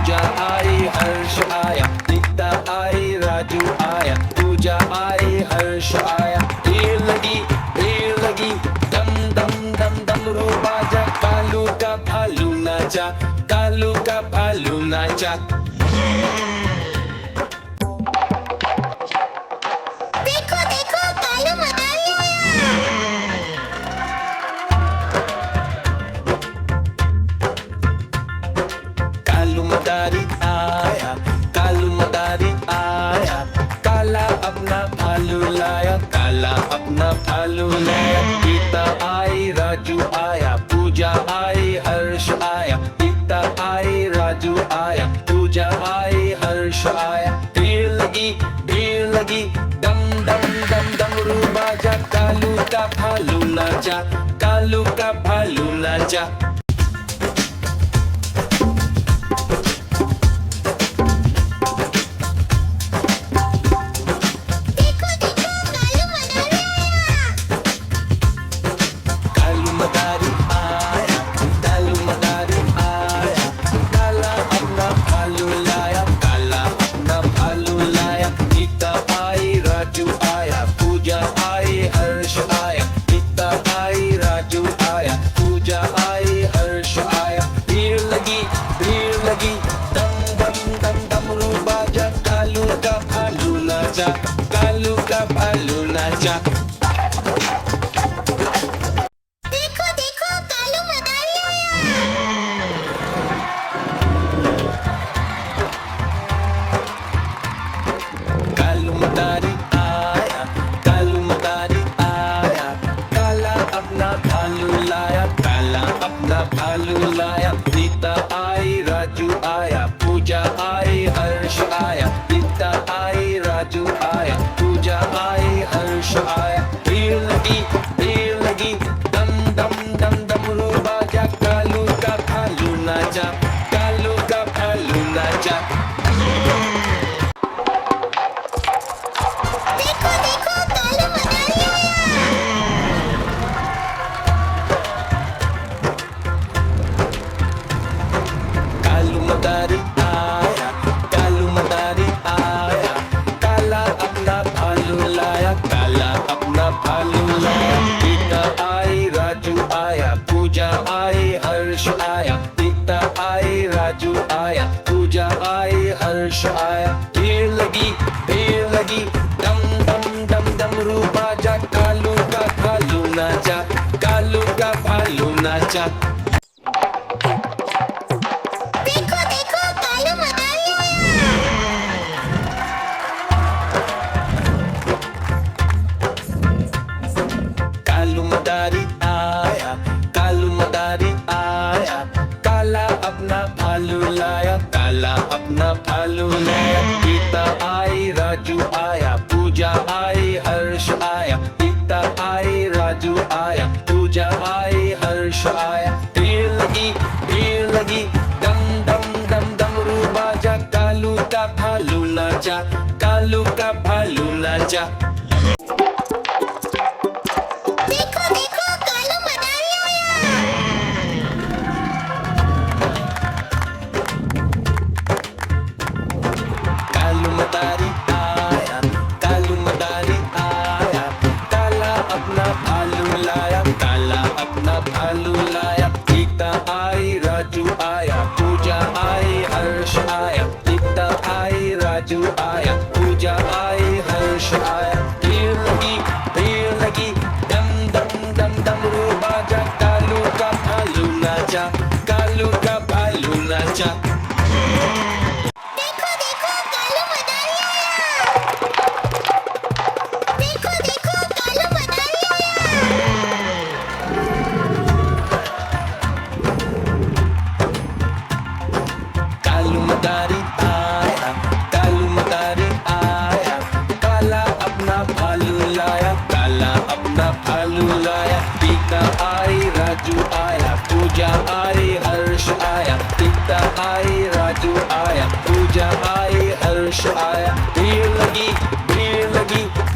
पूजा आई हर्ष आया, दीप्ता आई राजू आया, पूजा आई हर्ष आया। भीड़ लगी दम दम दम डमरू बाजा, कालू का भालू नाचा, कालू का भालू नाचा। देखो देखो कालू मदारी आया। कालू मदारी आया, कालू मदारी आया, काला अपना भालू लाया, काला अपना भालू लाया। दीप्ता आई राजू आया, पूजा आई हर्ष आया, दीप्ता आई राजू आया, पूजा आई हर्ष आया। भीड़ लगी दम दम दम डमरू बाजा, कालू का भालू नाचा, कालू का भालू नाचा। देखो देखो कालू मदारी आया। कालू मदारी आया, काला अपना भालू लाया, काला अपना भालू लाया। दीप्ता आई राजू आया, पूजा आई हर्ष आया, दीप्ता आई राजू आया, पूजा आई हर्ष आया। भीड़ लगी दम दम दम डमरू बाजा, कालू का भालू नाचा, कालू का भालू नाचा। देखो देखो कालू मदारी आया। कालू मदारी आया, कालू मदारी आया, काला अपना भालू लाया, काला अपना भालू लाया। दीप्ता आई राजू आया, पूजा आई हर्ष आया, दीप्ता आई राजू आया, पूजा आई हर्ष आया। भीड़ लगी दम दम दम डमरू बाजा, कालू का भालू नाचा, कालू का भालू नाचा। देखो देखो कालू मदारी आया। कालू मदारी आया, कालू मदारी आया, काला अपना भालू लाया, काला अपना भालू लाया। दीप्ता आई राजू आया, पूजा आई हर्ष आया, दीप्ता आई राजू आया, पूजा आई हर्ष आया। भीड़ लगी दम दम दम डमरू बाजा, कालू का भालू नाचा, कालू का भालू नाचा। देखो देखो कालू मदारी आया। कालू मदारी आया, कालू मदारी आया, काला अपना भालू लाया, काला अपना भालू लाया। दीप्ता आई राजू आया, पूजा आई हर्ष आया, दीप्ता आई राजू आया, पूजा आई हर्ष आया। भीड़ लगी दम दम दम डमरू बाजा, कालू का भालू नाचा, कालू का भालू नाचा। देखो देखो कालू मदारी आया। कालू मदारी आया, कालू मदारी आया, काला अपना भालू लाया, काला अपना भालू लाया। दीप्ता आई राजू आया, पूजा आई हर्ष आया, दीप्ता आई राजू आया, पूजा आई हर्ष आया। भीड़ लगी दम दम दम डमरू बाजा, कालू का भालू नाचा, कालू का भालू नाचा। देखो देखो कालू मदारी आया। देखो देखो कालू मदारी आया। कालू मदारी आया, कालू मदारी आया, काला अपना भालू लाया, काला अपना भालू लाया। दीप्ता आई राजू आया, पूजा आई हर्ष आया, दीप्ता आई राजू आया, पूजा आई हर्ष आया। भीड़ लगी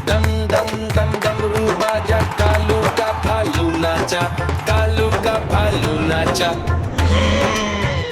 दम दम दम डमरू बाजा, कालू का भालू नाचा, कालू का भालू नाचा।